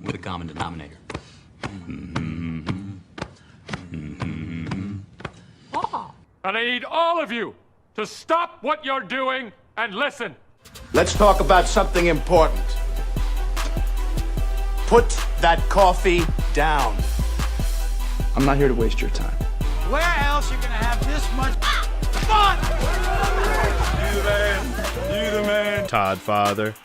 With a common denominator. And I need all of you to stop what you're doing and listen. Let's talk about something important. Put that coffee down. I'm not here to waste your time. Where else you gonna have this much fun? You the man. Todd father.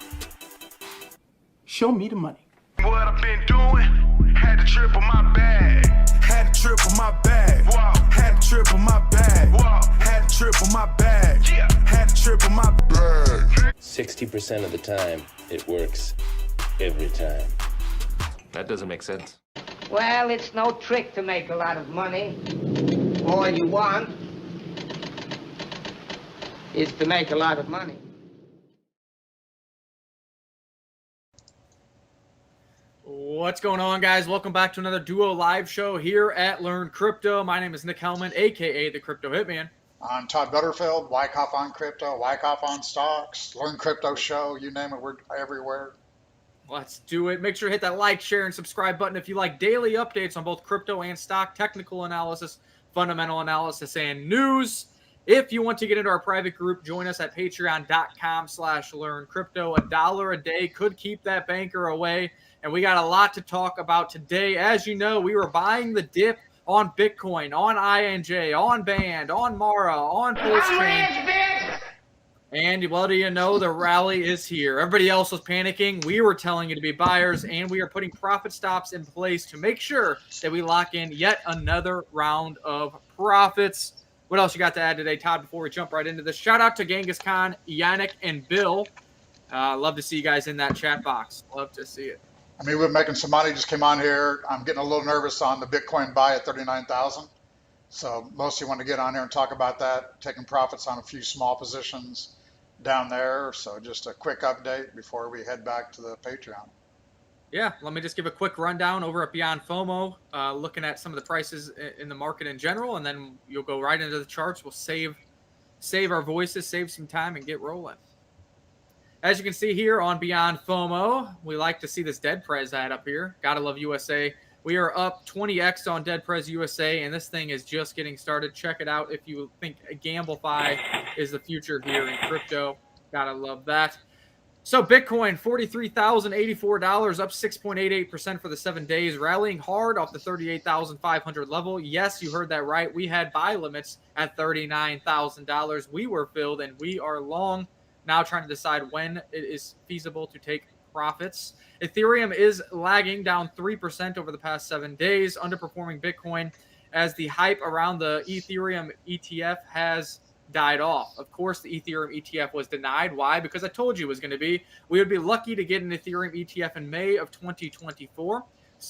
Show me the money. What I've been doing, had to triple my bag. Had to triple my bag. Wow. Had to triple my bag. Wow. Had to triple my bag. Yeah. Had to triple my bag. 60% of the time, it works every time. That doesn't make sense. Well, it's no trick to make a lot of money. All you want is to make a lot of money. What's going on, guys? Welcome back to another Duo live show here at Learn Crypto. My name is Nick Hellman, aka the Crypto Hitman. I'm Todd Butterfield, Wyckoff on crypto, Wyckoff on stocks, Learn Crypto Show, you name it, we're everywhere. Let's do it. Make sure to hit that like, share, and subscribe button if you like daily updates on both crypto and stock, technical analysis, fundamental analysis, and news. If you want to get into our private group, join us at patreon.com/learncrypto. $1 a day could keep that banker away. And we got a lot to talk about today. As you know, we were buying the dip on Bitcoin, on INJ, on Band, on Mara, on PulseChain. And what do you know? The rally is here. Everybody else was panicking. We were telling you to be buyers, and we are putting profit stops in place to make sure that we lock in yet another round of profits. What else you got to add today, Todd, before we jump right into this? Shout out to Genghis Khan, Yannick, and Bill. Love to see you guys in that chat box. Love to see it. I mean, we're making some money, just came on here. I'm getting a little nervous on the Bitcoin buy at 39,000. So mostly want to get on here and talk about that, taking profits on a few small positions down there. So just a quick update before we head back to the Patreon. Yeah, let me just give a quick rundown over at Beyond FOMO, looking at some of the prices in the market in general, and then you'll go right into the charts. We'll save our voices, save some time, and get rolling. As you can see here on Beyond FOMO, we like to see this Dead Prez ad up here. Gotta love USA. We are up 20x on Dead Prez USA, and this thing is just getting started. Check it out if you think GambleFi is the future here in crypto. Gotta love that. So Bitcoin, $43,084, up 6.88% for the 7 days, rallying hard off the 38,500 level. Yes, you heard that right. We had buy limits at $39,000. We were filled, and we are long. Now trying to decide when it is feasible to take profits. Ethereum is lagging down 3% over the past 7 days, underperforming Bitcoin as the hype around the Ethereum ETF has died off. Of course, the Ethereum ETF was denied. Why? Because I told you it was going to be. We would be lucky to get an Ethereum ETF in May of 2024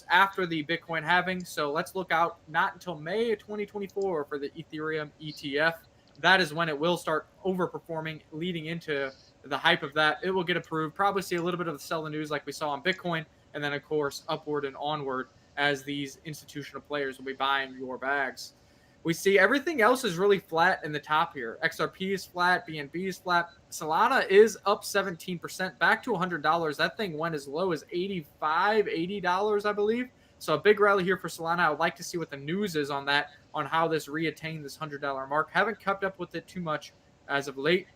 after the Bitcoin halving. So let's look out not until May of 2024 for the Ethereum ETF. That is when it will start overperforming, leading into the hype of that. It will get approved, probably see a little bit of the sell the news like we saw on Bitcoin, and then, of course, upward and onward as these institutional players will be buying your bags. We see everything else is really flat in the top here. XRP is flat, BNB is flat. Solana is up 17%, back to $100. That thing went as low as $80, I believe. So a big rally here for Solana. I would like to see what the news is on that, on how this reattained this $100 mark. Haven't kept up with it too much as of late.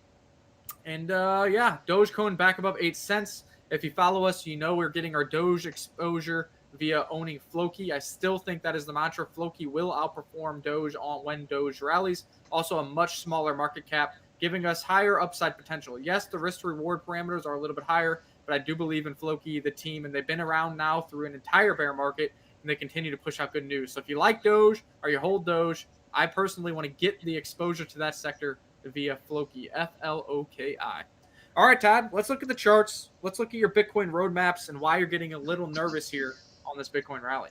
And yeah, Dogecoin back above 8 cents. If you follow us, you know we're getting our Doge exposure via owning Floki. I still think that is the mantra. Floki will outperform Doge when Doge rallies. Also a much smaller market cap, giving us higher upside potential. Yes, the risk to reward parameters are a little bit higher, but I do believe in Floki, the team, and they've been around now through an entire bear market, and they continue to push out good news. So if you like Doge or you hold Doge, I personally want to get the exposure to that sector via Floki, Floki. All right, Todd, let's look at the charts. Let's look at your Bitcoin roadmaps and why you're getting a little nervous here on this Bitcoin rally.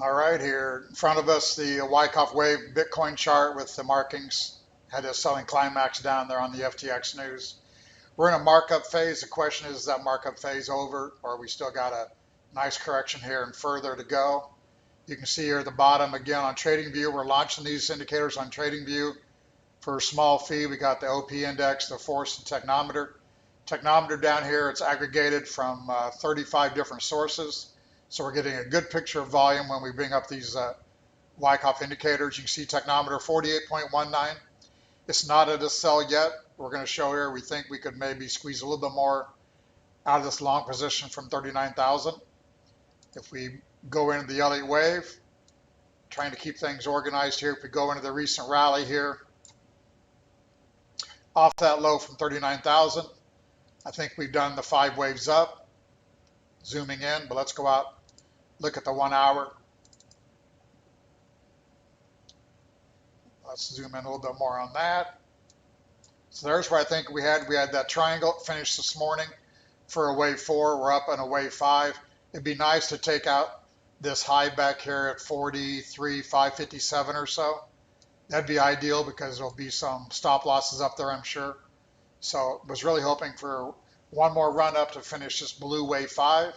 All right, here in front of us, the Wyckoff Wave Bitcoin chart with the markings. Had a selling climax down there on the FTX news. We're in a markup phase. The question is that markup phase over, or we still got a nice correction here and further to go? You can see here at the bottom, again, on TradingView, we're launching these indicators on TradingView. For a small fee, we got the OP index, the force, and technometer. Technometer down here, it's aggregated from 35 different sources. So we're getting a good picture of volume when we bring up these Wyckoff indicators. You can see technometer 48.19. It's not at a sell yet. We're going to show here, we think we could maybe squeeze a little bit more out of this long position from 39,000. If we go into the Elliott wave, trying to keep things organized here, if we go into the recent rally here, off that low from 39,000, I think we've done the 5 waves up, zooming in, but let's go out, look at the 1 hour. Let's zoom in a little bit more on that. So there's where I think we had that triangle finished this morning for a wave 4. We're up on a wave 5. It'd be nice to take out this high back here at 43,557 or so. That'd be ideal because there'll be some stop losses up there, I'm sure. So was really hoping for one more run up to finish this blue wave 5.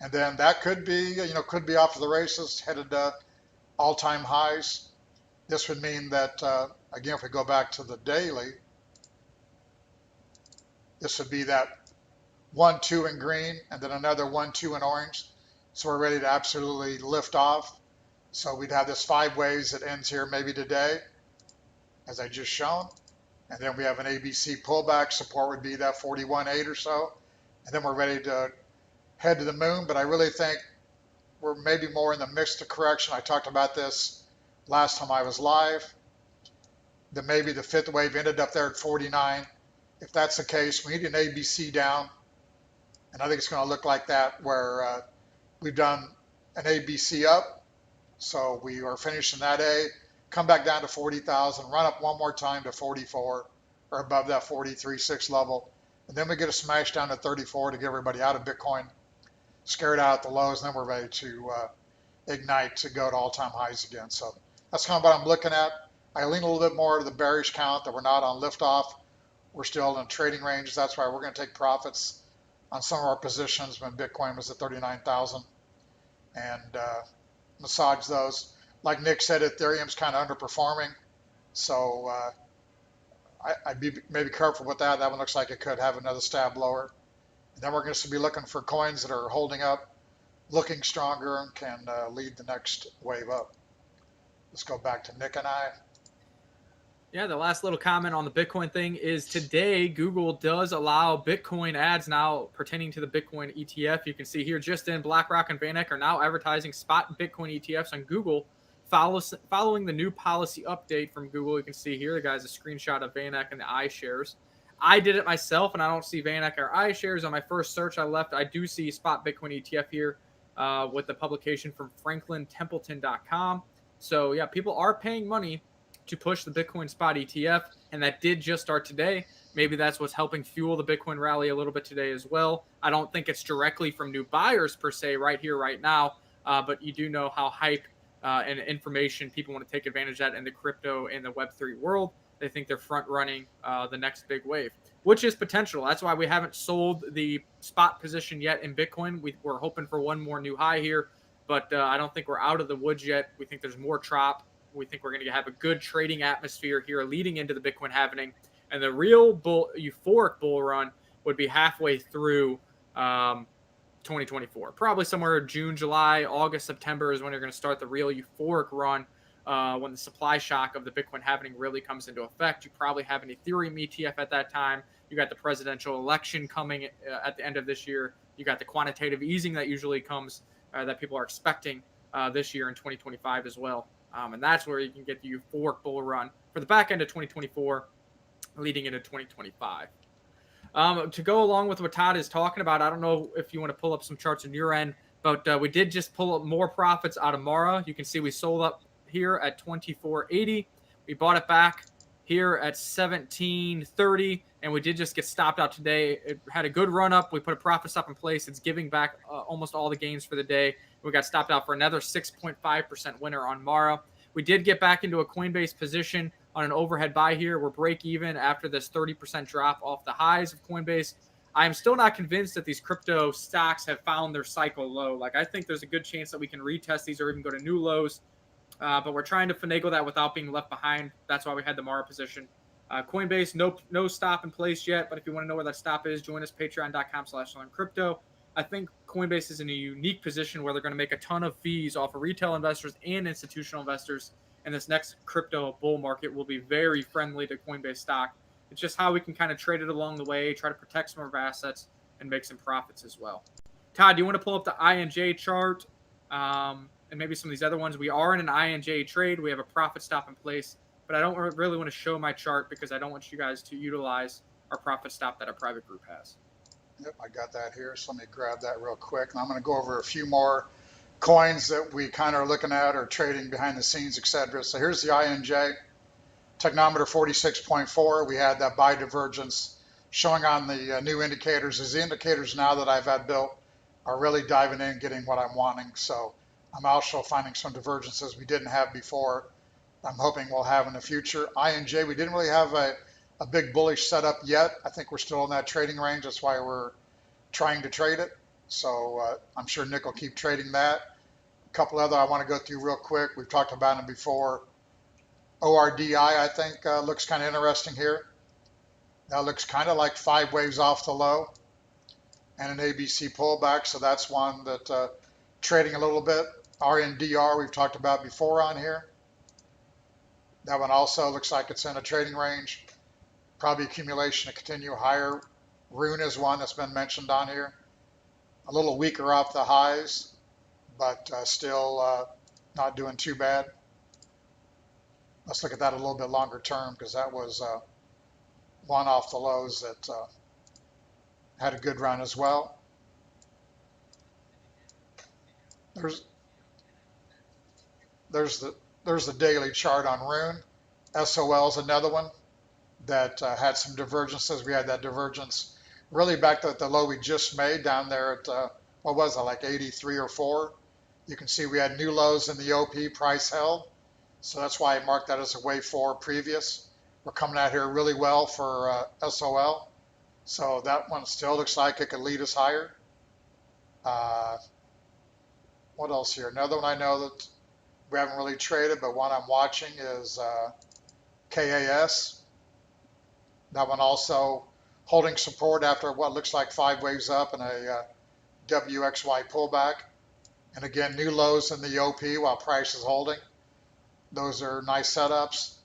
And then that could be, could be off to the races, headed to all-time highs. This would mean that, again, if we go back to the daily, this would be that 1-2 in green and then another 1-2 in orange. So we're ready to absolutely lift off. So we'd have this 5 waves that ends here maybe today, as I just shown. And then we have an ABC pullback. Support would be that 41.8 or so. And then we're ready to head to the moon. But I really think we're maybe more in the mixed correction. I talked about this last time I was live. That maybe the 5th wave ended up there at 49. If that's the case, we need an ABC down. And I think it's going to look like that, where we've done an ABC up. So we are finishing that A, come back down to 40,000, run up one more time to 44 or above that 43.6 level. And then we get a smash down to 34 to get everybody out of Bitcoin, scared out at the lows, and then we're ready to ignite to go to all-time highs again. So that's kind of what I'm looking at. I lean a little bit more to the bearish count that we're not on liftoff. We're still in trading ranges. That's why we're going to take profits on some of our positions when Bitcoin was at 39,000 and massage those. Like Nick said, Ethereum's kind of underperforming. So I'd be maybe careful with that. That one looks like it could have another stab lower. And then we're going to be looking for coins that are holding up, looking stronger, and can lead the next wave up. Let's go back to Nick and I. Yeah, the last little comment on the Bitcoin thing is today Google does allow Bitcoin ads now pertaining to the Bitcoin ETF. You can see here just in BlackRock and VanEck are now advertising spot Bitcoin ETFs on Google following the new policy update from Google. You can see here, the guy's a screenshot of VanEck and the iShares. I did it myself, and I don't see VanEck or iShares. On my first search I left, I do see spot Bitcoin ETF here with the publication from FranklinTempleton.com. So, yeah, people are paying money to push the Bitcoin spot ETF, and that did just start today. Maybe that's what's helping fuel the Bitcoin rally a little bit today as well. I don't think it's directly from new buyers per se right here, right now, but you do know how hype and information people want to take advantage of that in the crypto and the Web3 world. They think they're front running the next big wave, which is potential. That's why we haven't sold the spot position yet in Bitcoin. We're hoping for one more new high here, but I don't think we're out of the woods yet. We think there's more trop. We think we're going to have a good trading atmosphere here leading into the Bitcoin halving. And the real euphoric bull run would be halfway through 2024. Probably somewhere June, July, August, September is when you're going to start the real euphoric run when the supply shock of the Bitcoin halving really comes into effect. You probably have an Ethereum ETF at that time. You got the presidential election coming at the end of this year. You got the quantitative easing that usually comes that people are expecting this year in 2025 as well. And that's where you can get the euphoric bull run for the back end of 2024, leading into 2025. To go along with what Todd is talking about, I don't know if you want to pull up some charts on your end, but we did just pull up more profits out of Mara. You can see we sold up here at 24.80. We bought it back here at 17.30, and we did just get stopped out today. It had a good run up. We put a profit stop in place. It's giving back almost all the gains for the day. We got stopped out for another 6.5% winner on Mara. We did get back into a Coinbase position on an overhead buy here. We're break even after this 30% drop off the highs of Coinbase. I am still not convinced that these crypto stocks have found their cycle low. Like, I think there's a good chance that we can retest these or even go to new lows but we're trying to finagle that without being left behind. That's why we had the Mara position. Coinbase, no stop in place yet, but if you want to know where that stop is, join us, patreon.com/learncrypto. I think Coinbase is in a unique position where they're going to make a ton of fees off of retail investors and institutional investors, and this next crypto bull market will be very friendly to Coinbase stock. It's just how we can kind of trade it along the way, try to protect some of our assets, and make some profits as well. Todd, do you want to pull up the INJ chart and maybe some of these other ones? We are in an INJ trade. We have a profit stop in place, but I don't really want to show my chart because I don't want you guys to utilize our profit stop that our private group has. Yep, I got that here. So let me grab that real quick. And I'm going to go over a few more coins that we kind of are looking at or trading behind the scenes, etc. So here's the INJ. Technometer 46.4. We had that buy divergence showing on the new indicators. As the indicators now that I've had built are really diving in, getting what I'm wanting. So I'm also finding some divergences we didn't have before. I'm hoping we'll have in the future. INJ, we didn't really have a big bullish setup yet. I think we're still in that trading range. That's why we're trying to trade it. So I'm sure Nick will keep trading that. A couple other I want to go through real quick. We've talked about them before. ORDI, I think, looks kind of interesting here. That looks kind of like 5 waves off the low and an ABC pullback. So that's one that trading a little bit. RNDR, we've talked about before on here. That one also looks like it's in a trading range. Probably accumulation to continue higher. RUNE is one that's been mentioned on here. A little weaker off the highs, but still not doing too bad. Let's look at that a little bit longer term because that was one off the lows that had a good run as well. There's the daily chart on RUNE. SOL is another one that had some divergences. We had that divergence really back to the low we just made down there at, what was it, like 83 or 4. You can see we had new lows in the OP, price held. So that's why I marked that as a wave 4 previous. We're coming out here really well for SOL. So that one still looks like it could lead us higher. What else here? Another one I know that we haven't really traded, but one I'm watching is KAS. That one also holding support after what looks like 5 waves up and a WXY pullback. And again, new lows in the OP while price is holding. Those are nice setups.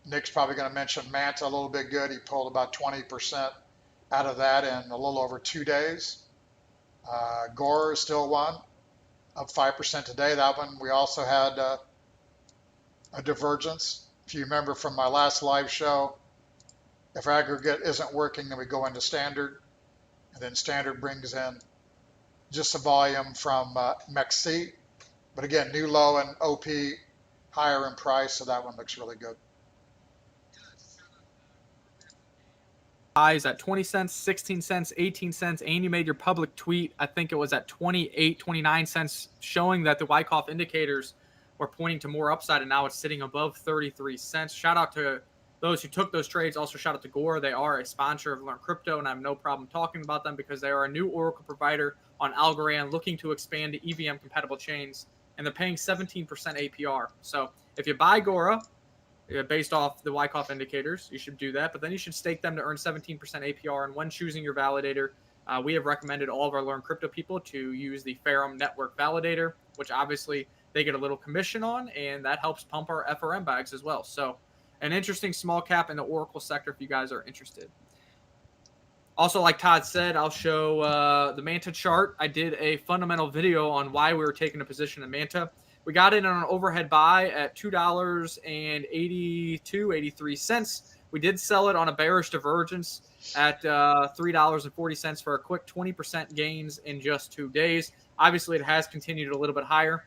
Nick's probably going to mention MANTA a little bit good. He pulled about 20% out of that in a little over 2 days. GORA is still one, up 5% today. That one we also had a divergence. If you remember from my last live show, if aggregate isn't working, then we go into standard, and then standard brings in just a volume from MEXC. But again, new low and OP higher in price, so that one looks really good. Highs at 20 cents, 16 cents, 18 cents, and you made your public tweet. I think it was at 28, 29 cents, showing that the Wyckoff indicators were pointing to more upside, and now it's sitting above 33 cents. Shout out to those who took those trades. Also, shout out to GORA. They are a sponsor of Learn Crypto, and I have no problem talking about them because they are a new Oracle provider on Algorand looking to expand to EVM-compatible chains, and they're paying 17% APR. So if you buy GORA, based off the Wyckoff indicators, you should do that, but then you should stake them to earn 17% APR. And when choosing your validator, we have recommended all of our Learn Crypto people to use the Ferrum Network Validator, which obviously they get a little commission on, and that helps pump our FRM bags as well. So an interesting small cap in the Oracle sector if you guys are interested. Also, like Todd said, I'll show the MANTA chart. I did a fundamental video on why we were taking a position in MANTA. We got in on an overhead buy at $2.82, 83 cents. We did sell it on a bearish divergence at $3.40 for a quick 20% gains in just 2 days. Obviously, it has continued a little bit higher,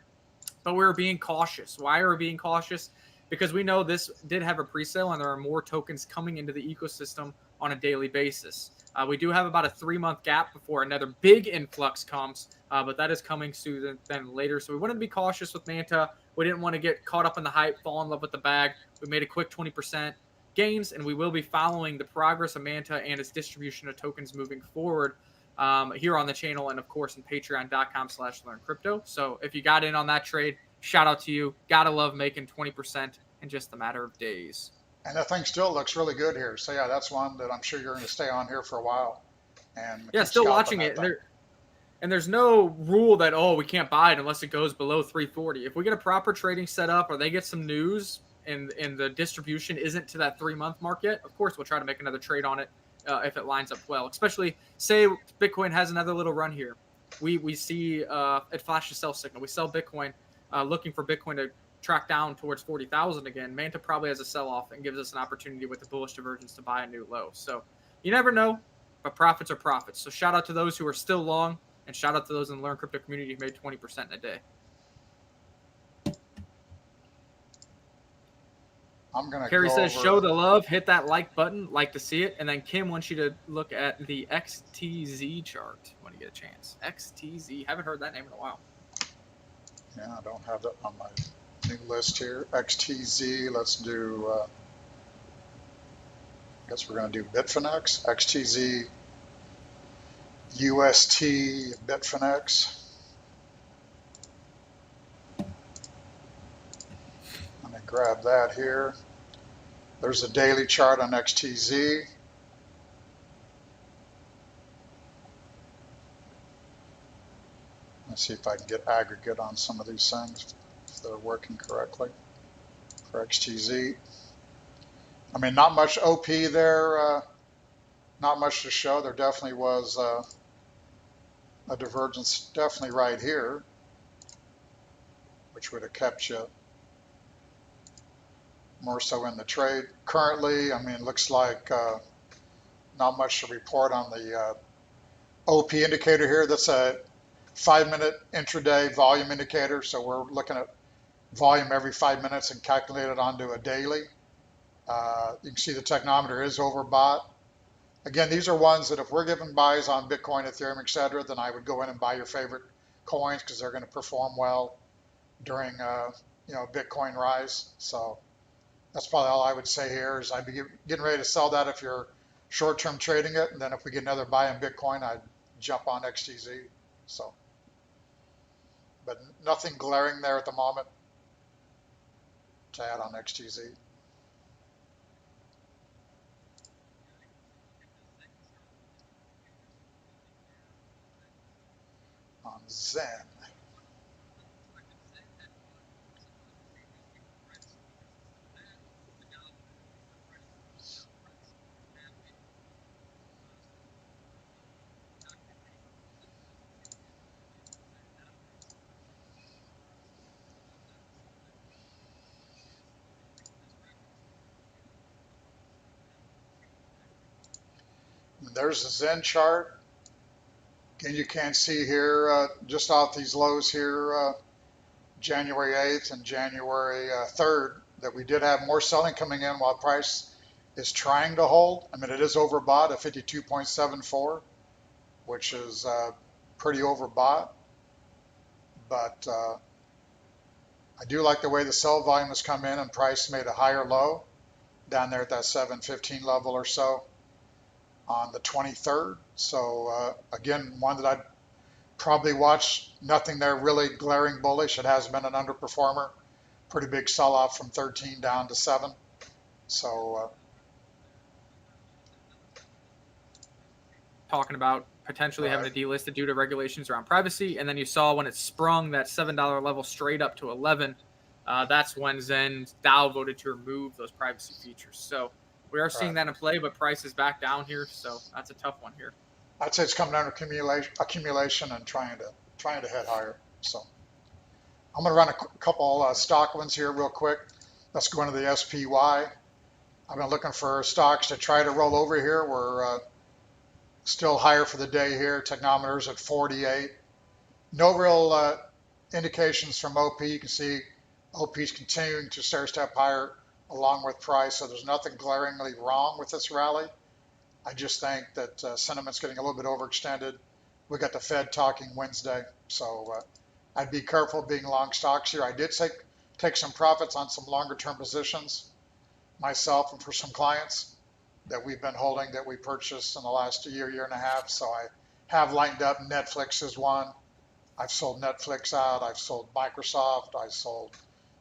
but we're being cautious. Why are we being cautious? Because we know this did have a pre-sale and there are more tokens coming into the ecosystem on a daily basis. We do have about a 3-month gap before another big influx comes, but that is coming sooner than later. So we wanted to be cautious with MANTA. We didn't want to get caught up in the hype, fall in love with the bag. We made a quick 20% gains, and we will be following the progress of MANTA and its distribution of tokens moving forward here on the channel and, of course, in patreon.com/learncrypto. So if you got in on that trade, shout out to you. Gotta love making 20% in just a matter of days. And the thing still looks really good here. So yeah, that's one that I'm sure you're going to stay on here for a while. And yeah, still watching it. And there's no rule that, oh, we can't buy it unless it goes below 340. If we get a proper trading setup or they get some news and the distribution isn't to that 3-month mark yet, of course, we'll try to make another trade on it if it lines up well. Especially, say Bitcoin has another little run here. We see it flash a sell signal. We sell Bitcoin, looking for Bitcoin to track down towards 40,000 again. MANTA probably has a sell-off and gives us an opportunity with the bullish divergence to buy a new low. So you never know, but profits are profits. So shout out to those who are still long, and shout out to those in the Learn Crypto community who made 20% in a day. I'm gonna. Carrie says, show the love, hit that like button, like to see it. And then Kim wants you to look at the XTZ chart when you get a chance. XTZ, haven't heard that name in a while. Yeah, I don't have that on my new list here. XTZ, let's do, I guess we're gonna do Bitfinex, XTZ, UST, Bitfinex. Let me grab that here. There's a daily chart on XTZ. Let's see if I can get aggregate on some of these things, if they're working correctly for XTZ. I mean, not much OP there, not much to show. There definitely was a divergence, definitely right here, which would have kept you more so in the trade. Currently, I mean, it looks like not much to report on the OP indicator here. That's a 5-minute intraday volume indicator. So we're looking at volume every 5 minutes and calculate it onto a daily. You can see the technometer is overbought. Again, these are ones that if we're giving buys on Bitcoin, Ethereum, etc., then I would go in and buy your favorite coins because they're going to perform well during Bitcoin rise. So that's probably all I would say here is I'd be getting ready to sell that if you're short-term trading it, and then if we get another buy in Bitcoin, I'd jump on XTZ. So, but nothing glaring there at the moment to add on XTZ. On Zen. There's the Zen chart. Again, you can see here, just off these lows here, January 8th and January 3rd, that we did have more selling coming in while price is trying to hold. I mean, it is overbought at 52.74, which is pretty overbought. But I do like the way the sell volume has come in and price made a higher low down there at that 715 level or so on the 23rd. So again, one that I'd probably watch. Nothing there really glaring bullish. It has been an underperformer. Pretty big sell-off from 13 down to 7. So talking about potentially having to delist it due to regulations around privacy, and then you saw when it sprung that $7 level straight up to 11, that's when Zen's DAO voted to remove those privacy features. So we are seeing that in play, but price is back down here, so that's a tough one here. I'd say it's coming under accumulation and trying to head higher. So I'm going to run a couple stock ones here real quick. Let's go into the SPY. I've been looking for stocks to try to roll over here. We're still higher for the day here. Technometer's at 48. No real indications from OP. You can see OP's continuing to stair step higher along with price. So there's nothing glaringly wrong with this rally. I just think that sentiment's getting a little bit overextended. We got the Fed talking Wednesday, so I'd be careful being long stocks here. I did take some profits on some longer term positions myself and for some clients that we've been holding that we purchased in the last year and a half. So I have lined up. Netflix is one. I've sold Netflix out. I've sold Microsoft. I sold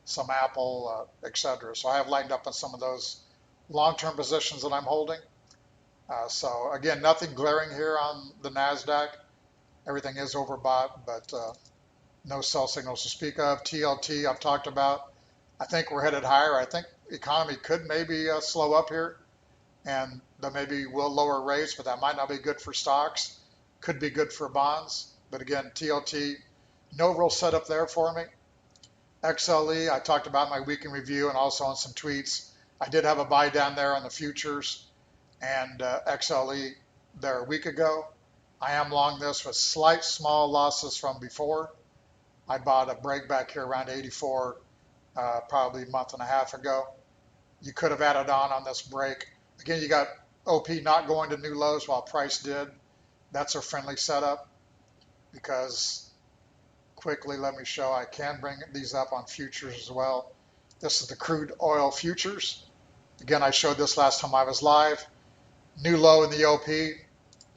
some Apple, etc. So I have lightened up on some of those long-term positions that I'm holding. So again, nothing glaring here on the NASDAQ. Everything is overbought, but no sell signals to speak of. TLT I've talked about. I think we're headed higher. I think the economy could maybe slow up here, and that maybe will lower rates, but that might not be good for stocks. Could be good for bonds. But again, TLT, no real setup there for me. XLE, I talked about my week in review and also on some tweets. I did have a buy down there on the futures and XLE there a week ago. I am long this with slight small losses from before. I bought a break back here around 84 probably a month and a half ago. You could have added on this break. Again, you got OP not going to new lows while price did. That's a friendly setup because quickly, let me show, I can bring these up on futures as well. This is the crude oil futures. Again, I showed this last time I was live. New low in the OP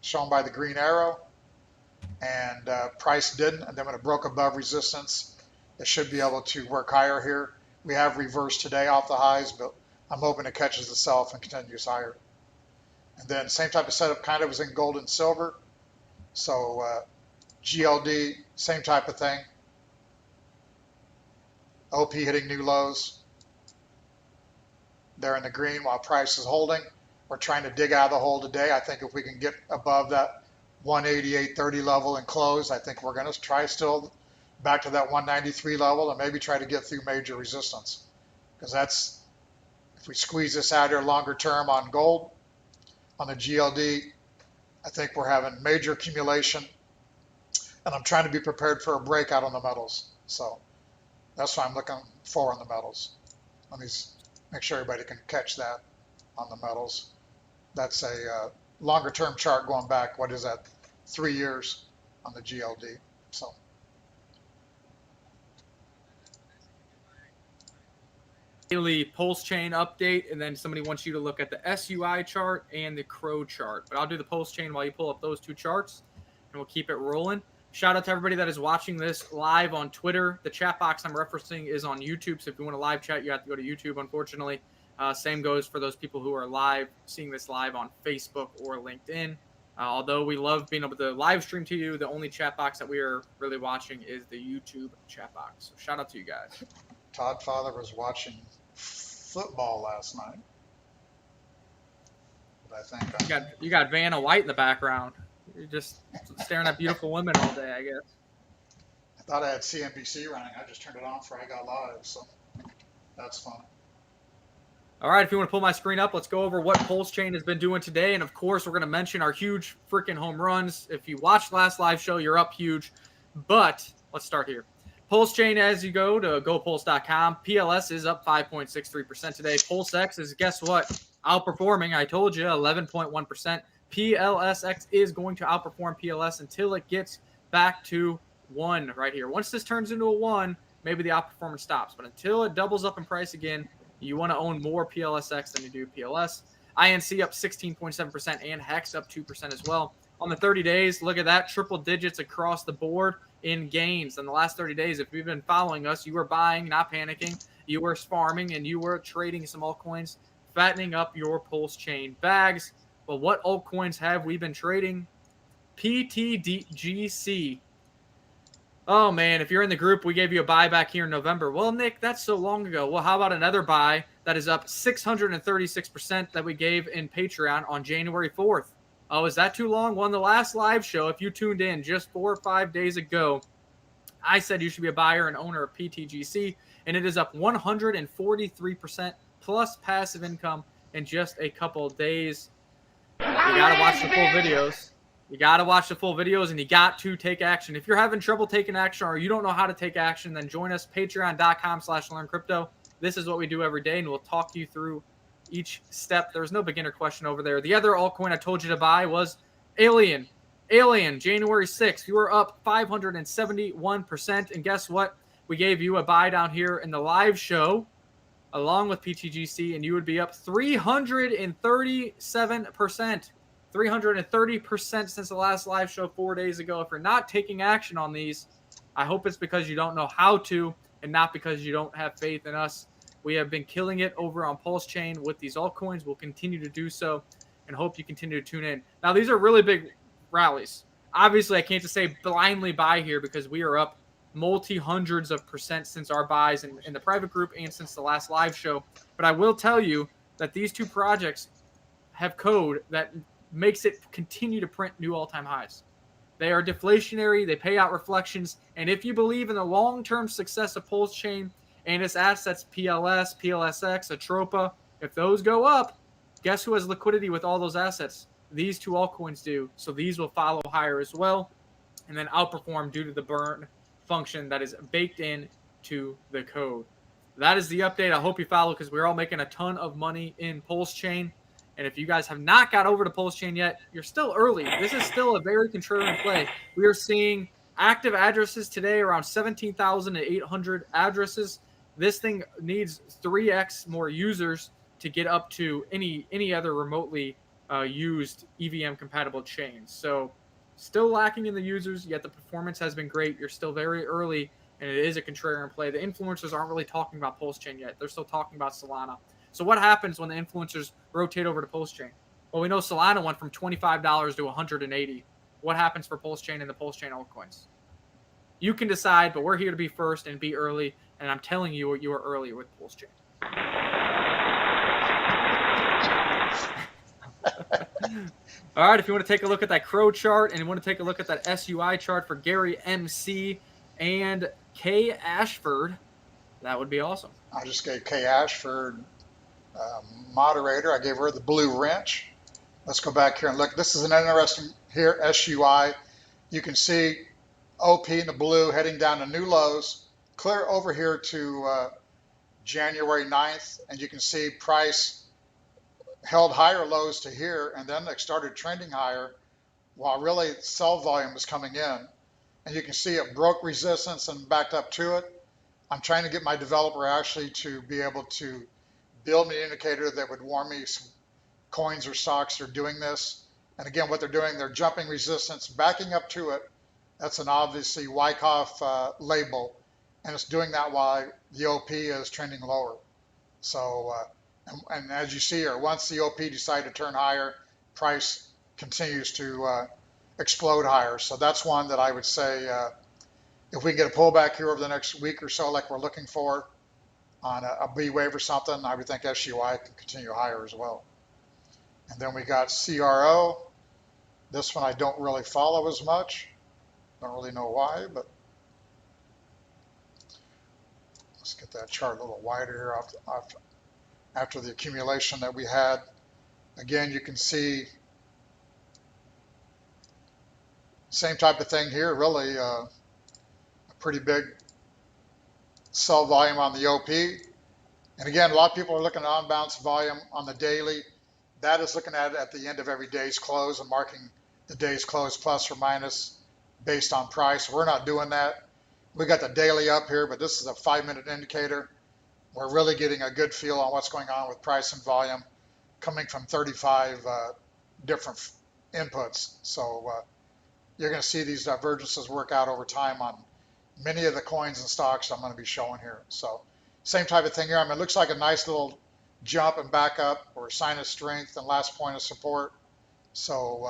shown by the green arrow, and price didn't, and then when it broke above resistance, it should be able to work higher here. We have reversed today off the highs, but I'm hoping it catches itself and continues higher. And then same type of setup kind of was in gold and silver. So GLD, same type of thing. OP hitting new lows. They're in the green while price is holding. We're trying to dig out of the hole today. I think if we can get above that 188.30 level and close, I think we're going to try still back to that 193 level and maybe try to get through major resistance. Because that's, if we squeeze this out here longer term on gold, on the GLD, I think we're having major accumulation. And I'm trying to be prepared for a breakout on the metals. So that's what I'm looking for on the metals. Let me make sure everybody can catch that on the metals. That's a longer term chart going back, what is that, 3 years on the GLD. So daily PulseChain update, and then somebody wants you to look at the SUI chart and the Crow chart. But I'll do the PulseChain while you pull up those two charts, and we'll keep it rolling. Shout out to everybody that is watching this live on Twitter. The chat box I'm referencing is on YouTube, so if you want to live chat, you have to go to YouTube, unfortunately. Same goes for those people who are live, seeing this live on Facebook or LinkedIn. Although we love being able to live stream to you, the only chat box that we are really watching is the YouTube chat box. So shout out to you guys. Todd Father was watching football last night. But I think you got Vanna White in the background. You're just staring at beautiful women all day, I guess. I thought I had CNBC running. I just turned it on before I got live, so that's fun. All right, if you want to pull my screen up, let's go over what PulseChain has been doing today. And, of course, we're going to mention our huge freaking home runs. If you watched last live show, you're up huge. But let's start here. PulseChain, as you go to gopulse.com, PLS is up 5.63% today. PulseX is, guess what, outperforming. I told you, 11.1%. PLSX is going to outperform PLS until it gets back to 1 right here. Once this turns into a 1, maybe the outperformance stops. But until it doubles up in price again, you want to own more PLSX than you do PLS. INC up 16.7% and HEX up 2% as well. On the 30 days, look at that, triple digits across the board in gains. In the last 30 days, if you've been following us, you were buying, not panicking. You were farming, and you were trading some altcoins, fattening up your PulseChain bags. But what altcoins have we been trading? PTGC. Oh, man, if you're in the group, we gave you a buy back here in November. Well, Nick, that's so long ago. Well, how about another buy that is up 636% that we gave in Patreon on January 4th? Oh, is that too long? Well, on the last live show, if you tuned in just 4 or 5 days ago, I said you should be a buyer and owner of PTGC, and it is up 143% plus passive income in just a couple of days. You got to watch the full videos. You got to watch the full videos, and you got to take action. If you're having trouble taking action or you don't know how to take action, then join us, patreon.com/learncrypto. This is what we do every day, and we'll talk you through each step. There's no beginner question over there. The other altcoin I told you to buy was Alien. Alien, January 6th. You were up 571%, and guess what? We gave you a buy down here in the live show along with PTGC, and you would be up 337%. 330% since the last live show 4 days ago. If you're not taking action on these, I hope it's because you don't know how to and not because you don't have faith in us. We have been killing it over on PulseChain with these altcoins. We'll continue to do so and hope you continue to tune in. Now, these are really big rallies. Obviously, I can't just say blindly buy here because we are up multi-hundreds of percent since our buys in the private group and since the last live show. But I will tell you that these two projects have code that makes it continue to print new all-time highs. They are deflationary. They pay out reflections. And if you believe in the long-term success of PulseChain and its assets, PLS, PLSX, Atropa, if those go up, guess who has liquidity with all those assets? These two altcoins do. So these will follow higher as well and then outperform due to the burn function that is baked in to the code. That is the update. I hope you follow because we're all making a ton of money in PulseChain. And if you guys have not got over to PulseChain yet, you're still early. This is still a very contrarian play. We are seeing active addresses today around 17,800 addresses. This thing needs 3x more users to get up to any other remotely used EVM compatible chains. So still lacking in the users, yet the performance has been great. You're still very early, and it is a contrarian play. The influencers aren't really talking about PulseChain yet. They're still talking about Solana. So what happens when the influencers rotate over to PulseChain? Well, we know Solana went from $25 to $180. What happens for PulseChain and the PulseChain altcoins? You can decide, but we're here to be first and be early, and I'm telling you, you are early with PulseChain. All right, if you want to take a look at that Crow chart and you want to take a look at that SUI chart for Gary MC and K Ashford, that would be awesome. I just gave K Ashford moderator. I gave her the blue wrench. Let's go back here and look. This is an interesting here, SUI. You can see OP in the blue heading down to new lows, clear over here to January 9th, and you can see price held higher lows to here, and then it started trending higher while really sell volume was coming in. And you can see it broke resistance and backed up to it. I'm trying to get my developer actually to be able to build me an indicator that would warn me some coins or stocks are doing this. And again, what they're doing, they're jumping resistance, backing up to it. That's an obviously Wyckoff label, and it's doing that while the OP is trending lower. So, and as you see here, once the OP decided to turn higher, price continues to explode higher. So that's one that I would say, if we can get a pullback here over the next week or so, like we're looking for on a B wave or something, I would think SUI can continue higher as well. And then we got CRO. This one I don't really follow as much. Don't really know why, but let's get that chart a little wider here after the accumulation that we had. Again, you can see same type of thing here, really a pretty big sell volume on the OP. And again, a lot of people are looking at on-bounce volume on the daily. That is looking at the end of every day's close and marking the day's close plus or minus based on price. We're not doing that. We got the daily up here, but this is a 5-minute indicator. We're really getting a good feel on what's going on with price and volume coming from 35 different inputs. So you're going to see these divergences work out over time on many of the coins and stocks I'm going to be showing here. So same type of thing here. I mean, it looks like a nice little jump and back up or sign of strength and last point of support. So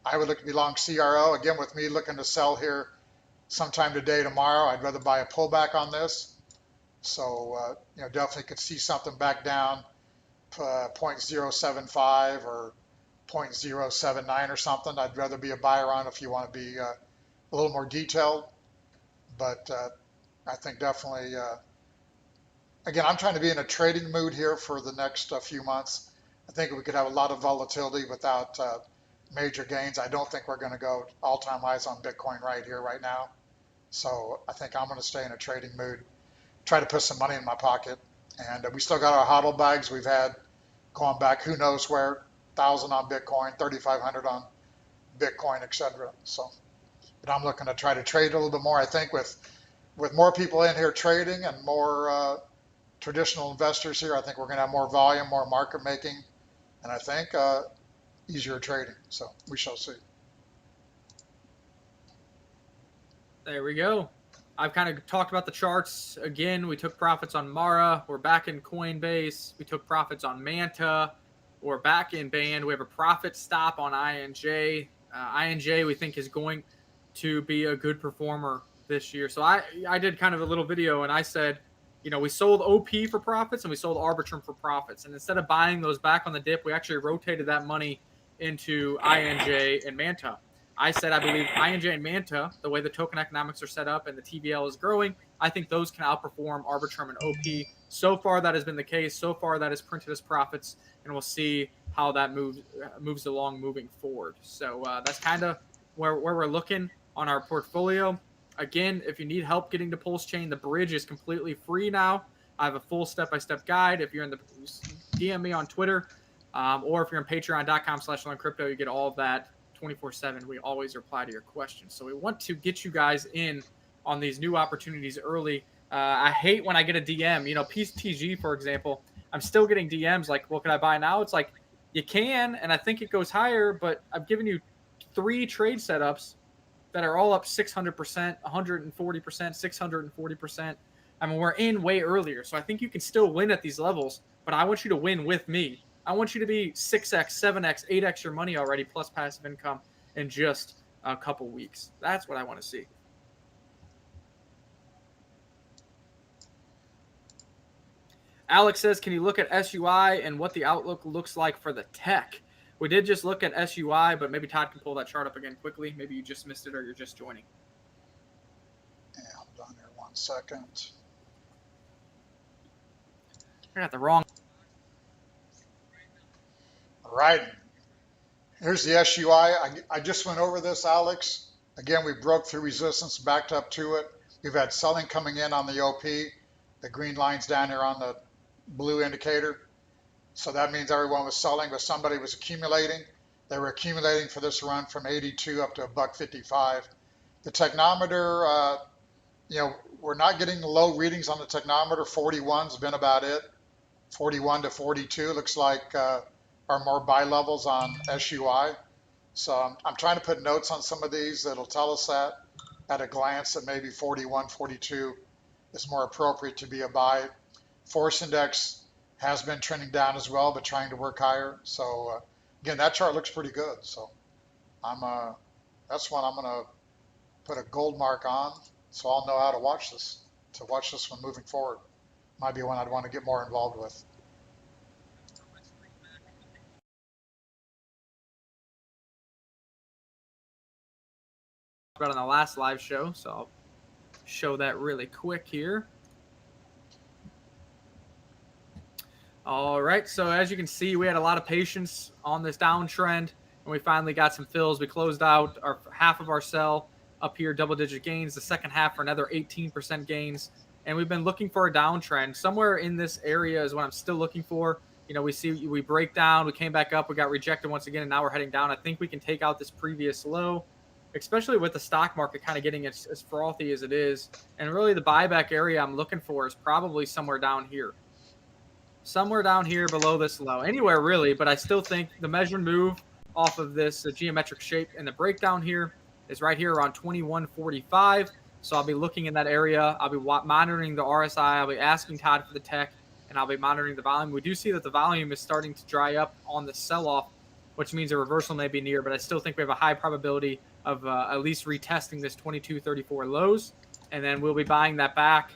I would look to be long CRO. Again, with me looking to sell here sometime today, tomorrow, I'd rather buy a pullback on this. So, you know, definitely could see something back down 0.075 or 0.079 or something. I'd rather be a buyer on if you want to be a little more detailed. But I think definitely, again, I'm trying to be in a trading mood here for the next few months. I think we could have a lot of volatility without major gains. I don't think we're going to go all-time highs on Bitcoin right here, right now. So I think I'm going to stay in a trading mood, try to put some money in my pocket. And we still got our hodl bags we've had going back, who knows where, 1,000 on Bitcoin, 3,500 on Bitcoin, etc. So, but I'm looking to try to trade a little bit more. I think with more people in here trading and more traditional investors here, I think we're going to have more volume, more market making, and I think easier trading. So we shall see. There we go. I've kind of talked about the charts. Again, we took profits on Mara. We're back in Coinbase. We took profits on Manta. We're back in Band. We have a profit stop on INJ. INJ, we think, is going to be a good performer this year. So I did kind of a little video, and I said, you know, we sold OP for profits and we sold Arbitrum for profits. And instead of buying those back on the dip, we actually rotated that money into INJ and Manta. I said I believe INJ and Manta, the way the token economics are set up and the TVL is growing, I think those can outperform Arbitrum and OP. So far, that has been the case. So far, that has printed us profits, and we'll see how that moves along moving forward. So that's kind of where we're looking on our portfolio. Again, if you need help getting to PulseChain, the bridge is completely free now. I have a full step-by-step guide. If you're in the DM me on Twitter, or if you're on patreon.com/learncrypto, you get all of that 24/7. We always reply to your questions. So we want to get you guys in on these new opportunities early. I hate when I get a DM, you know, PTG, for example, I'm still getting DMs like, well, can I buy now? It's like, you can, and I think it goes higher, but I've given you 3 trade setups that are all up 600%, 140%, 640%. I mean, we're in way earlier, so I think you can still win at these levels, but I want you to win with me. I want you to be 6x, 7x, 8x your money already, plus passive income in just a couple weeks. That's what I want to see. Alex says, can you look at SUI and what the outlook looks like for the tech? We did just look at SUI, but maybe Todd can pull that chart up again quickly. Maybe you just missed it or you're just joining. Yeah, hold on here 1 second. I got the wrong. All right. Here's the SUI. I just went over this, Alex. Again, we broke through resistance, backed up to it. We've had selling coming in on the OP. The green line's down here on the blue indicator. So that means everyone was selling, but somebody was accumulating. They were accumulating for this run from 82 up to $1.55. The technometer, you know, we're not getting low readings on the technometer. 41's been about it. 41 to 42 looks like are more buy levels on SUI. So I'm trying to put notes on some of these that'll tell us that at a glance that maybe 41, 42 is more appropriate to be a buy. Force index has been trending down as well, but trying to work higher. So again, that chart looks pretty good. So that's one I'm gonna put a gold mark on, so I'll know how to watch this one moving forward. Might be one I'd want to get more involved with. About on the last live show, so I'll show that really quick here. All right, so as you can see, we had a lot of patience on this downtrend, and we finally got some fills. We closed out our half of our sell up here, double-digit gains. The second half for another 18% gains, and we've been looking for a downtrend. Somewhere in this area is what I'm still looking for. You know, we break down, we came back up, we got rejected once again, and now we're heading down. I think we can take out this previous low, especially with the stock market kind of getting as frothy as it is. And really the buyback area I'm looking for is probably somewhere down here. Somewhere down here below this low. Anywhere really, but I still think the measured move off of this geometric shape and the breakdown here is right here around 2145. So I'll be looking in that area. I'll be monitoring the RSI. I'll be asking Todd for the tech, and I'll be monitoring the volume. We do see that the volume is starting to dry up on the sell-off, which means a reversal may be near, but I still think we have a high probability of at least retesting this 2234 lows, and then we'll be buying that back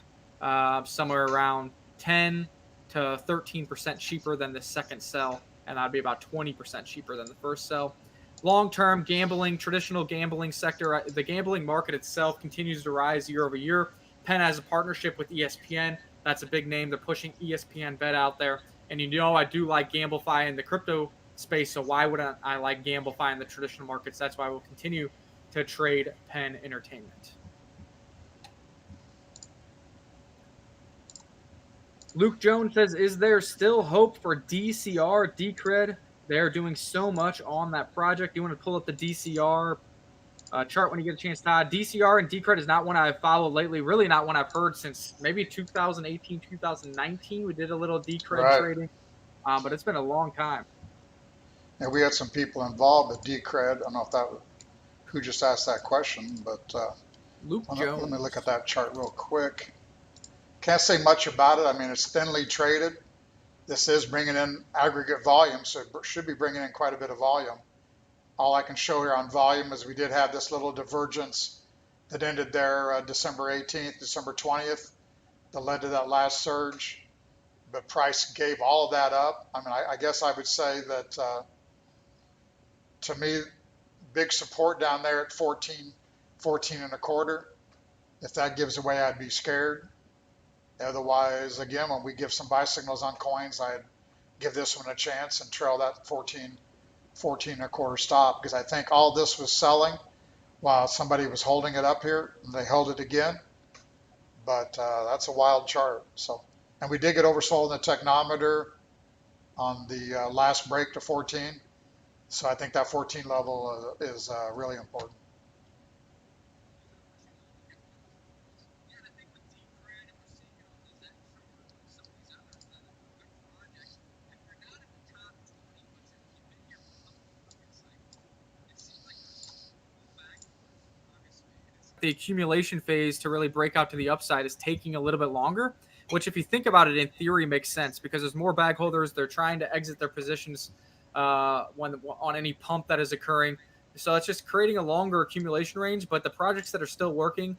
somewhere around 10 to 13% cheaper than the second sell, and that'd be about 20% cheaper than the first sell. Long-term gambling, traditional gambling sector, the gambling market itself continues to rise year over year. PENN has a partnership with ESPN. That's a big name. They're pushing ESPN bet out there, and you know I do like Gamblify in the crypto space, so why wouldn't I like Gamblify in the traditional markets? That's why we'll continue to trade PENN Entertainment. Luke Jones says, is there still hope for DCR, Decred? They're doing so much on that project. You want to pull up the DCR chart when you get a chance, Todd. DCR and Decred is not one I've followed lately, really not one I've heard since maybe 2018, 2019. We did a little Decred trading, but it's been a long time. And we had some people involved with Decred. I don't know if that who just asked that question, but Luke Let Jones. me look at that chart real quick. Can't say much about it. I mean, it's thinly traded. This is bringing in aggregate volume, so it should be bringing in quite a bit of volume. All I can show here on volume is we did have this little divergence that ended there December 18th, December 20th, that led to that last surge. But price gave all of that up. I mean, I guess I would say that to me, big support down there at 14 and a quarter. If that gives away, I'd be scared. Otherwise, again, when we give some buy signals on coins, I'd give this one a chance and trail that 14 and a quarter stop, because I think all this was selling while somebody was holding it up here, and they held it again. But that's a wild chart. So, and we did get oversold in the technometer on the last break to 14. So I think that 14 level is really important. The accumulation phase to really break out to the upside is taking a little bit longer, which if you think about it in theory makes sense, because there's more bag holders. They're trying to exit their positions on any pump that is occurring. So it's just creating a longer accumulation range, but the projects that are still working,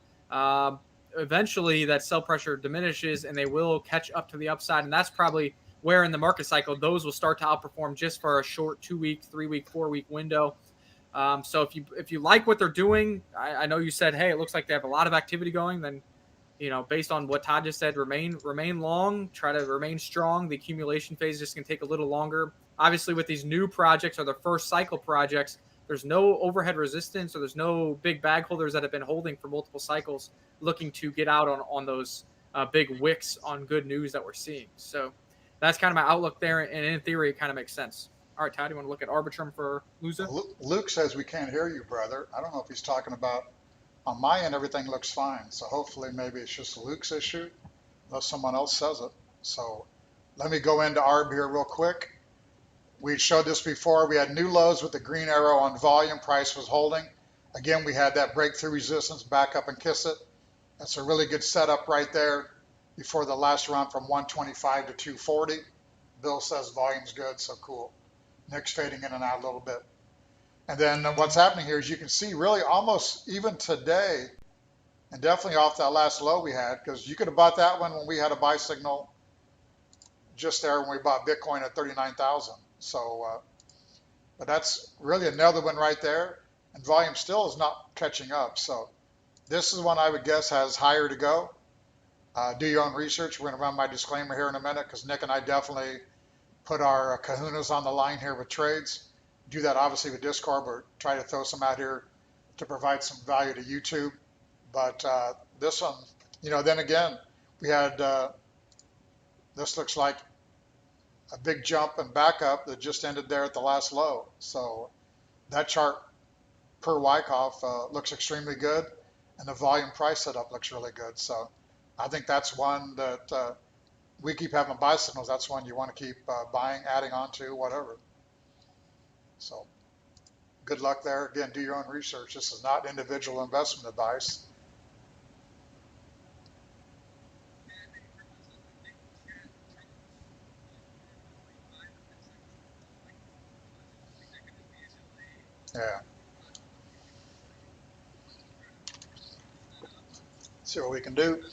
eventually that sell pressure diminishes and they will catch up to the upside. And that's probably where in the market cycle, those will start to outperform just for a short 2-week, 3-week, 4-week window. So if you like what they're doing, I know you said, hey, it looks like they have a lot of activity going, then, you know, based on what Todd just said, remain long, try to remain strong. The accumulation phase is just going to take a little longer. Obviously, with these new projects or the first cycle projects, there's no overhead resistance, or there's no big bag holders that have been holding for multiple cycles looking to get out on those big wicks on good news that we're seeing. So that's kind of my outlook there. And in theory, it kind of makes sense. All right, Todd, you want to look at Arbitrum for Lusa? Luke says we can't hear you, brother. I don't know if he's talking about, on my end, everything looks fine. So hopefully maybe it's just Luke's issue, unless someone else says it. So let me go into ARB here real quick. We showed this before. We had new lows with the green arrow on volume. Price was holding. Again, we had that breakthrough resistance, back up and kiss it. That's a really good setup right there before the last run from 125 to 240. Bill says volume's good, so cool. Nick's fading in and out a little bit. And then what's happening here is you can see really almost even today, and definitely off that last low we had, because you could have bought that one when we had a buy signal just there when we bought Bitcoin at 39,000. So, but that's really another one right there. And volume still is not catching up. So this is one I would guess has higher to go. Do your own research. We're going to run my disclaimer here in a minute, because Nick and I definitely put our kahunas on the line here with trades. Do that obviously with Discord, but try to throw some out here to provide some value to YouTube. But this one, you know, then again, we had, this looks like a big jump and back up that just ended there at the last low. So that chart per Wyckoff looks extremely good, and the volume price setup looks really good. So I think that's one that we keep having buy signals. That's one you want to keep buying, adding on to, whatever. So good luck there. Again, do your own research. This is not individual investment advice. Yeah. See what we can do.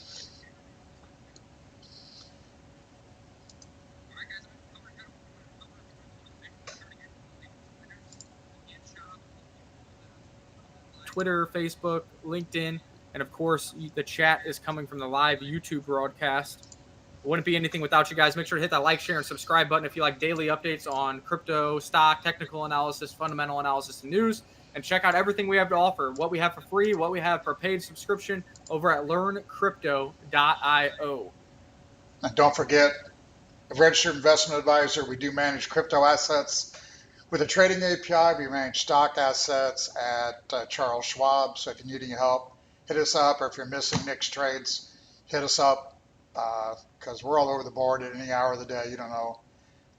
Twitter, Facebook, LinkedIn, and of course, the chat is coming from the live YouTube broadcast. It wouldn't be anything without you guys. Make sure to hit that like, share, and subscribe button if you like daily updates on crypto, stock, technical analysis, fundamental analysis, and news. And check out everything we have to offer, what we have for free, what we have for paid subscription over at learncrypto.io. And don't forget, a registered investment advisor, we do manage crypto assets. With a trading API, we manage stock assets at Charles Schwab. So if you need any help, hit us up. Or if you're missing Nick's trades, hit us up, because we're all over the board at any hour of the day. You don't know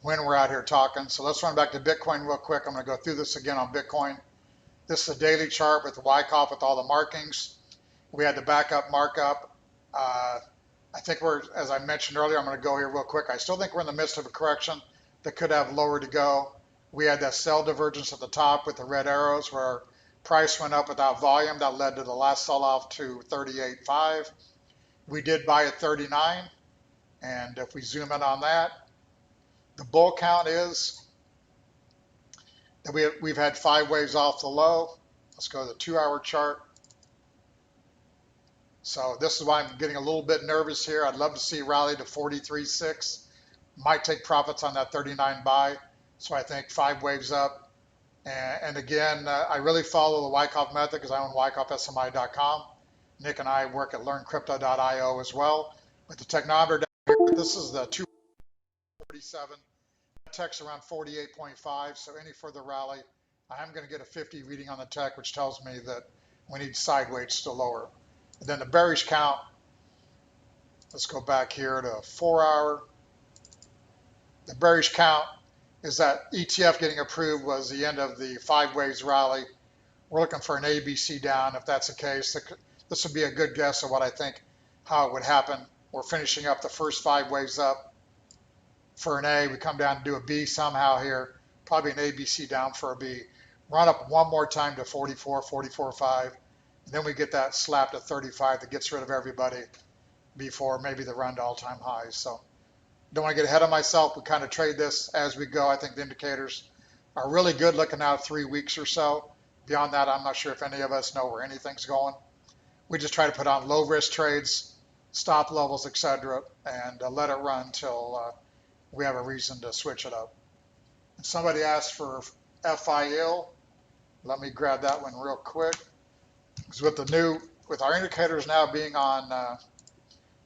when we're out here talking. So let's run back to Bitcoin real quick. I'm going to go through this again on Bitcoin. This is a daily chart with the Wyckoff with all the markings. We had the backup markup. I think as I mentioned earlier, I'm going to go here real quick. I still think we're in the midst of a correction that could have lower to go. We had that sell divergence at the top with the red arrows where price went up without volume. That led to the last sell-off to 38.5. We did buy at 39. And if we zoom in on that, the bull count is that we've had 5 waves off the low. Let's go to the 2-hour chart. So this is why I'm getting a little bit nervous here. I'd love to see rally to 43.6. Might take profits on that 39 buy. So I think 5 waves up. And again, I really follow the Wyckoff method because I own WyckoffSMI.com. Nick and I work at LearnCrypto.io as well. With the technometer down here, this is the 247. Tech's around 48.5. So any further rally, I am going to get a 50 reading on the tech, which tells me that we need sideways to lower. And then the bearish count, let's go back here to 4-hour. The bearish count is that ETF getting approved was the end of the 5 waves rally. We're looking for an ABC down. If that's the case, this would be a good guess of what I think, how it would happen. We're finishing up the first 5 waves up for an A. We come down and do a B somehow here, probably an ABC down for a B. Run up one more time to 44, 44.5. And then we get that slap to 35 that gets rid of everybody before maybe the run to all-time highs. So don't want to get ahead of myself. We kind of trade this as we go. I think the indicators are really good looking out 3 weeks or so. Beyond that, I'm not sure if any of us know where anything's going. We just try to put on low-risk trades, stop levels, etc., and let it run until we have a reason to switch it up. And somebody asked for FIL. Let me grab that one real quick. Because with our indicators now being on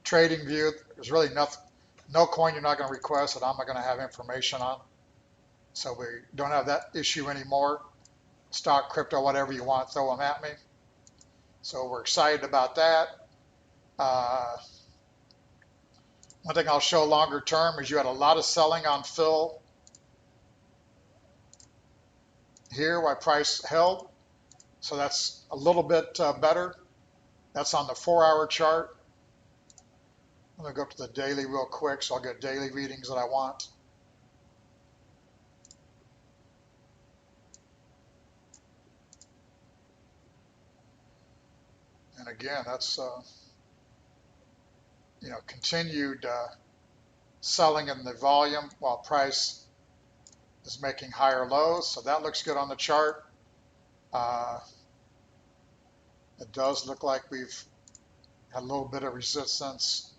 trading view, there's really no coin you're not going to request that I'm not going to have information on. So we don't have that issue anymore. Stock, crypto, whatever you want, throw them at me. So we're excited about that. One thing I'll show longer term is you had a lot of selling on fill here while price held. So that's a little bit better. That's on the 4-hour chart. I'm going to go up to the daily real quick so I'll get daily readings that I want. And again, that's continued selling in the volume while price is making higher lows. So that looks good on the chart. It does look like we've had a little bit of resistance,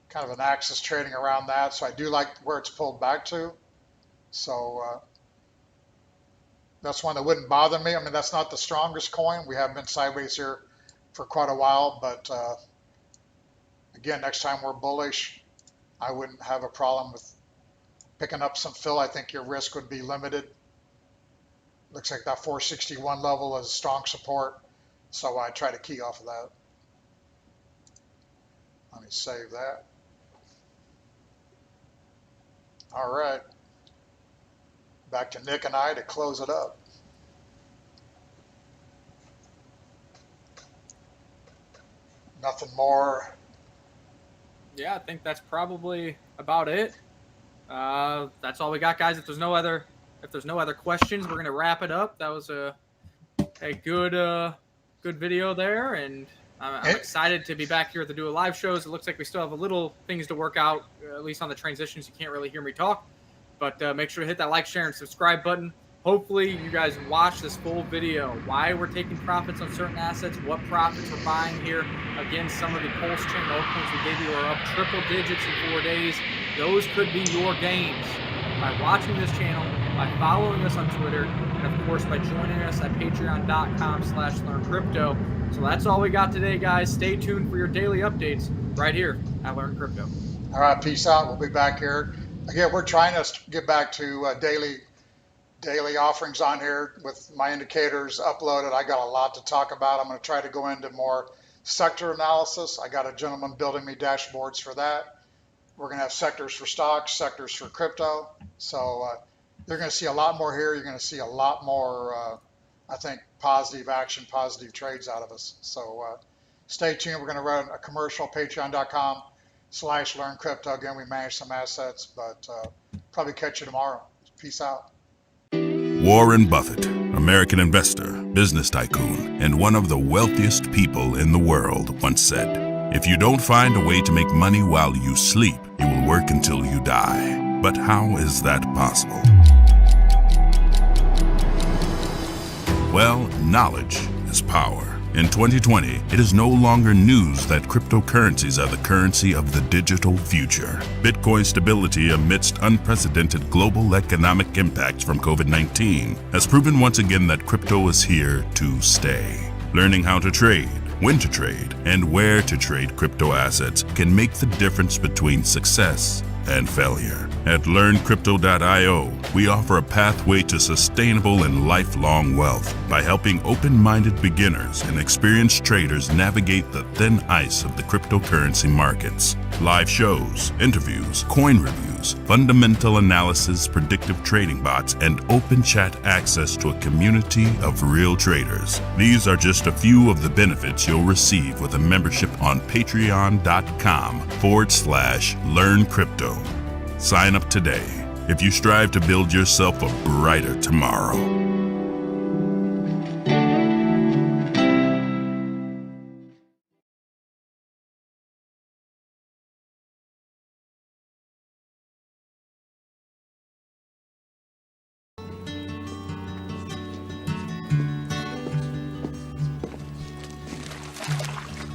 kind of an axis trading around that. So I do like where it's pulled back to. So that's one that wouldn't bother me. I mean, that's not the strongest coin. We have been sideways here for quite a while, but again, next time we're bullish, I wouldn't have a problem with picking up some fill. I think your risk would be limited. Looks like that 461 level is strong support, so I try to key off of that. Let me save that. All right, back to Nick and I to close it up. Nothing more. Yeah, I think that's probably about it. That's all we got, guys. If there's no other questions, we're gonna wrap it up. That was a good video there, and I'm excited to be back here to do a live shows. It looks like we still have a little things to work out, at least on the transitions. You can't really hear me talk, but make sure to hit that like, share, and subscribe button. Hopefully you guys watch this full video, why we're taking profits on certain assets, what profits we're buying here. Again, some of the PulseChain altcoins we gave you are up triple digits in 4 days. Those could be your gains by watching this channel, by following us on Twitter, and of course by joining us at patreon.com/learncrypto. So that's all we got today, guys. Stay tuned for your daily updates right here at Learn Crypto. All right, peace out. We'll be back here. Again, we're trying to get back to daily offerings on here with my indicators uploaded. I got a lot to talk about. I'm going to try to go into more sector analysis. I got a gentleman building me dashboards for that. We're going to have sectors for stocks, sectors for crypto. So you're going to see a lot more here. You're going to see a lot more, I think, positive action, positive trades out of us. So Stay tuned. We're going to run a commercial, patreon.com/learncrypto. Again, we manage some assets, but probably catch you tomorrow. Peace out. Warren Buffett, American investor, business tycoon, and one of the wealthiest people in the world, once said, "If you don't find a way to make money while you sleep, you will work until you die." But how is that possible? Well, knowledge is power. In 2020, it is no longer news that cryptocurrencies are the currency of the digital future. Bitcoin's stability amidst unprecedented global economic impacts from COVID-19 has proven once again that crypto is here to stay. Learning how to trade, when to trade, and where to trade crypto assets can make the difference between success and failure. At LearnCrypto.io, we offer a pathway to sustainable and lifelong wealth by helping open-minded beginners and experienced traders navigate the thin ice of the cryptocurrency markets. Live shows, interviews, coin reviews, fundamental analysis, predictive trading bots, and open chat access to a community of real traders. These are just a few of the benefits you'll receive with a membership on patreon.com/learncrypto. Sign up today if you strive to build yourself a brighter tomorrow.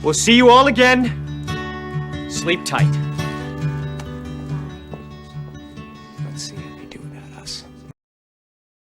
We'll see you all again. Sleep tight.